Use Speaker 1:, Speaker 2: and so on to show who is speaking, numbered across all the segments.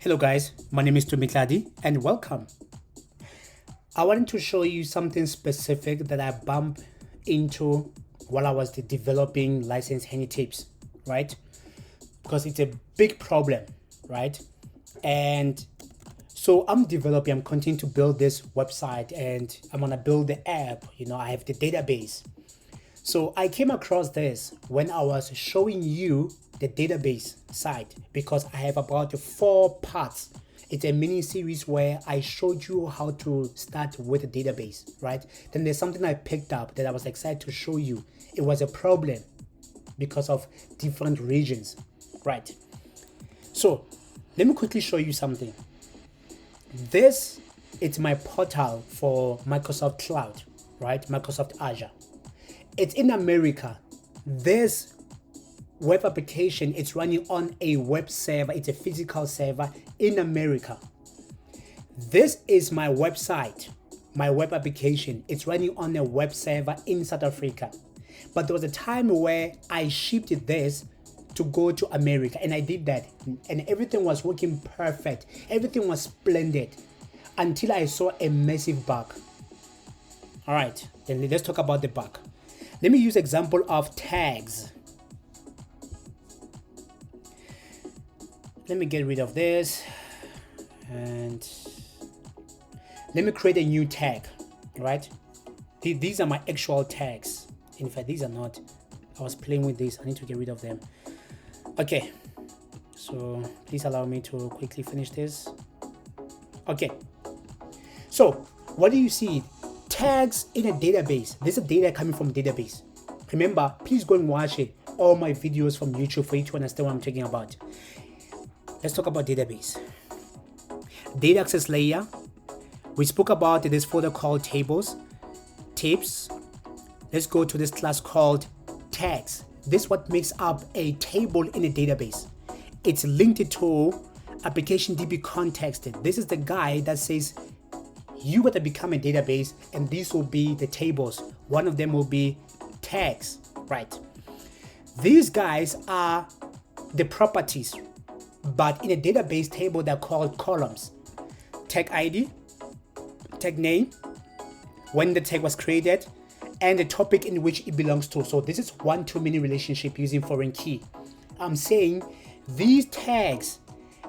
Speaker 1: Hello guys, my name is Tumikladi and welcome. I wanted to show you something specific that I bumped into while I was developing license handy tips, right? Because it's a big problem, right? And so I'm continuing to build this website and I'm gonna build the app, I have the database. So I came across this when I was showing you the database side because I have about 4 parts. It's a mini series where I showed you how to start with a database, right? Then there's something I picked up that I was excited to show you. It was a problem because of different regions, right? So let me quickly show you something. This is my portal for Microsoft Cloud, right? Microsoft Azure. It's in America. This web application is running on a web server. It's a physical server in America. This is my website, my web application. It's running on a web server in South Africa. But there was a time where I shipped this to go to America, and I did that, and everything was working perfect. Everything was splendid until I saw a massive bug. All right, then let's talk about the bug. Let me use example of tags. Let me get rid of this and let me create a new tag, right? These are my actual tags. In fact, these are not. I was playing with this. I need to get rid of them. Okay, so please allow me to quickly finish this. Okay, so what do you see? Tags in a database. This is data coming from database. Remember, please go and watch it. All my videos from YouTube for you to understand what I'm talking about. Let's talk about database. Data access layer. We spoke about this folder called tables, tips. Let's go to this class called tags. This is what makes up a table in a database. It's linked to application DB context. This is the guy that says you got to become a database, and these will be the tables. One of them will be tags, right? These guys are the properties, but in a database table they're called columns. Tag ID, tag name, when the tag was created, and the topic in which it belongs to. So this is one-to-many relationship using foreign key. I'm saying these tags,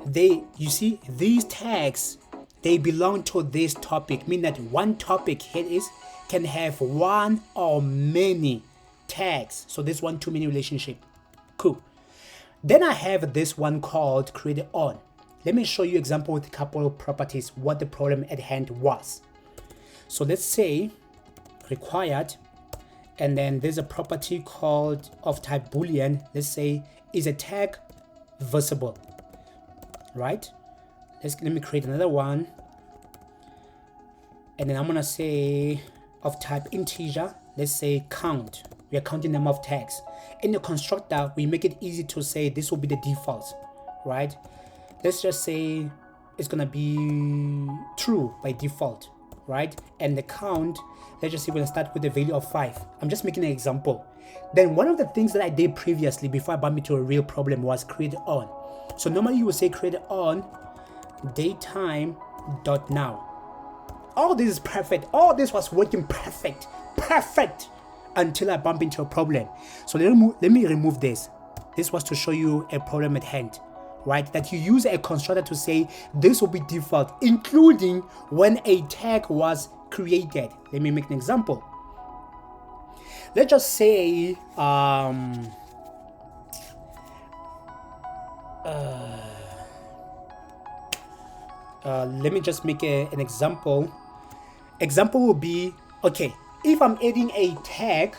Speaker 1: these tags, they belong to this topic, meaning that one topic here can have one or many tags. So this one-to-many relationship. Cool. Then I have this one called created on. Let me show you example with a couple of properties, what the problem at hand was. So let's say required, and then there's a property called of type boolean. Let's say is a tag visible, right? Let me create another one, and then I'm gonna say of type integer. Let's say count. We are counting number of tags. In the constructor, we make it easy to say this will be the default, right? Let's just say it's gonna be true by default, right? And the count, let's just say we're gonna start with the value of 5. I'm just making an example. Then one of the things that I did previously before I bumped into a real problem was create on. So normally you would say create on datetime.now. All this is perfect. All this was working perfect until I bump into a problem. So let me remove this. This was to show you a problem at hand, right? That you use a constructor to say this will be default, including when a tag was created. Let me make an example. Let's just say let me just make an example. Example will be, okay, if I'm adding a tag,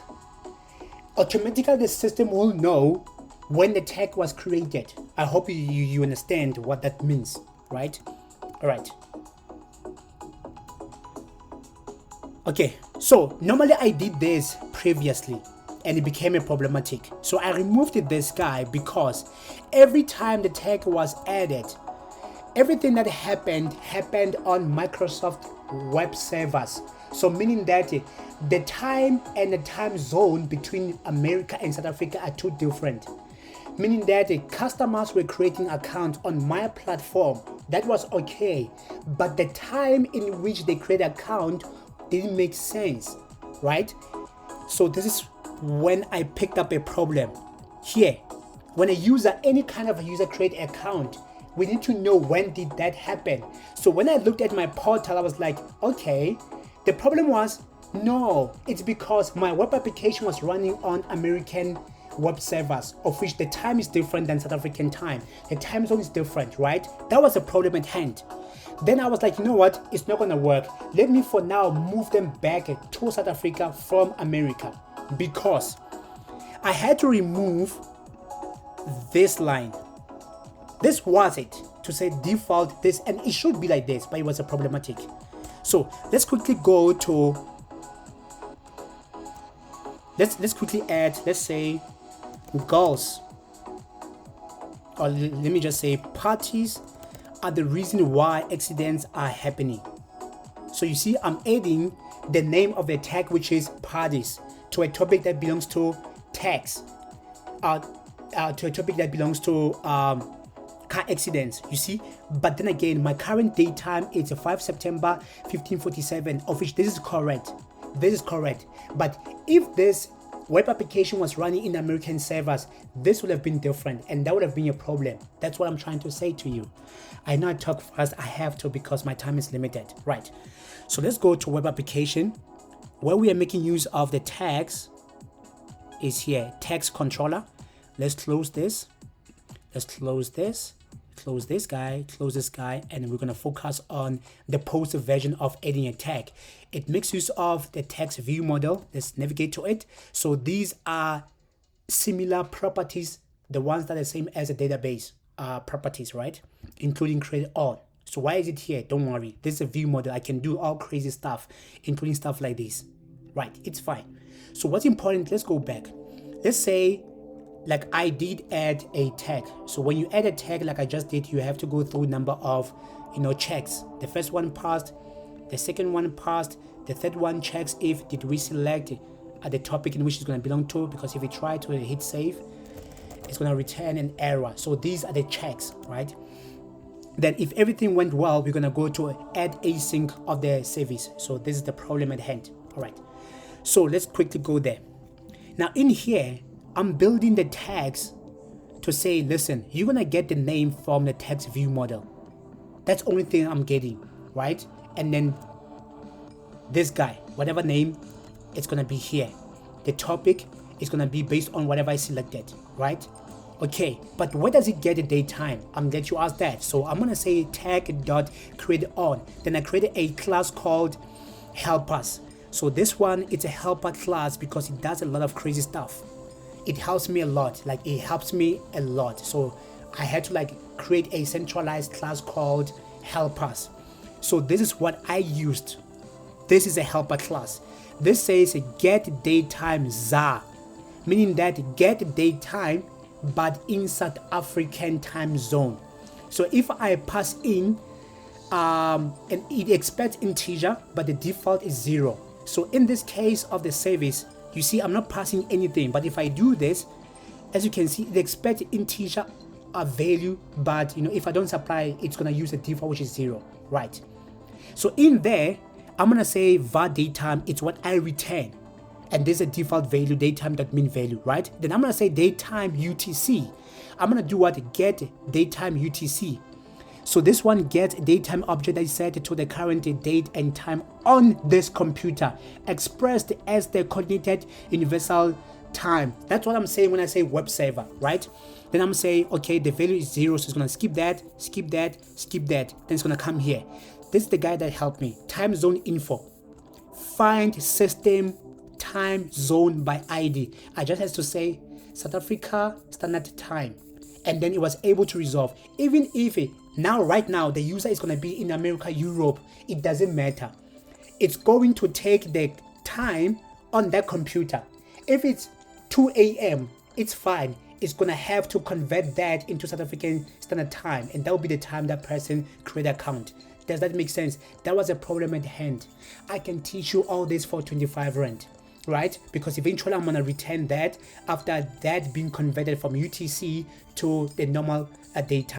Speaker 1: automatically the system will know when the tag was created. I hope you understand what that means, right? All right. Okay, so normally I did this previously and it became a problematic. So I removed this guy because every time the tag was added, everything that happened on Microsoft web servers. So meaning that the time and the time zone between America and South Africa are two different. meaning that the customers were creating accounts on my platform. That was okay, but the time in which they create an account didn't make sense, right? So this is when I picked up a problem here. When a user, any kind of a user create an account, we need to know when did that happen. So when I looked at my portal, I was like, okay, the problem was, no, it's because my web application was running on American web servers, of which the time is different than South African time. The time zone is different, right? That was a problem at hand. Then I was like, you know what? It's not gonna work. Let me for now move them back to South Africa from America, because I had to remove this line. This was it, to say default this, and it should be like this, but it was a problematic. So let's quickly go to, let's quickly add, let's say goals, or let me just say parties are the reason why accidents are happening. So you see, I'm adding the name of the tag, which is parties, to a topic that belongs to tags, to a topic that belongs to car accidents, you see. But then again, my current date time is 5 September 1547, of which this is correct. This is correct. But if this web application was running in American servers, this would have been different, and that would have been a problem. That's what I'm trying to say to you. I know I talk fast, I have to, because my time is limited, right? So let's go to web application. Where we are making use of the tags is here, tags controller. Let's close this. Let's close this. Close this guy, close this guy, and we're going to focus on the post version of adding a tag. It makes use of the text view model. Let's navigate to it. So these are similar properties, the ones that are the same as the database properties, right? Including create all. So why is it here? Don't worry. This is a view model. I can do all crazy stuff, including stuff like this, right? It's fine. So what's important, let's go back. Let's say, like I did add a tag. So when you add a tag like I just did, you have to go through a number of, checks. The first one passed, the second one passed, the third one checks if did we select the topic in which it's going to belong to, because if we try to hit save, it's going to return an error. So these are the checks, right? Then if everything went well, we're going to go to add async of the service. So this is the problem at hand. All right, so let's quickly go there. Now in here, I'm building the tags to say, listen, you're gonna get the name from the text view model. That's the only thing I'm getting, right? And then this guy, whatever name, it's gonna be here. The topic is gonna be based on whatever I selected, right? Okay, but where does it get the date time? I'm glad you asked that. So I'm gonna say tag.createOn. Then I created a class called helpers. So this one, it's a helper class because it does a lot of crazy stuff. It helps me a lot, like it helps me a lot. So I had to create a centralized class called helpers. So this is what I used. This is a helper class. This says get date time ZA, meaning that get date time but in South African time zone. So if I pass in and it expects integer, but the default is 0. So in this case of the service, you see, I'm not passing anything, but if I do this, as you can see, it expects integer a value, but if I don't supply, it's gonna use the default, which is 0, right? So in there, I'm gonna say var datetime, it's what I return, and there's a default value, datetime.min value, right? Then I'm gonna say datetime UTC. I'm gonna do what? Get datetime UTC. So this one gets a datetime object that is set to the current date and time on this computer, expressed as the coordinated universal time. That's what I'm saying when I say web server, right? Then I'm saying, okay, the value is 0, so it's gonna skip that, skip that, skip that. Then it's gonna come here. This is the guy that helped me. Time zone info. Find system time zone by ID. I just had to say South Africa standard time, and then it was able to resolve. Even if right now the user is going to be in America, Europe, it doesn't matter. It's going to take the time on that computer. If it's 2 a.m., it's fine. It's going to have to convert that into South African standard time, and that will be the time that person create an account. Does that make sense? That was a problem at hand. I can teach you all this for 25 rand. right? Because eventually I'm gonna return that after that being converted from UTC to the normal data.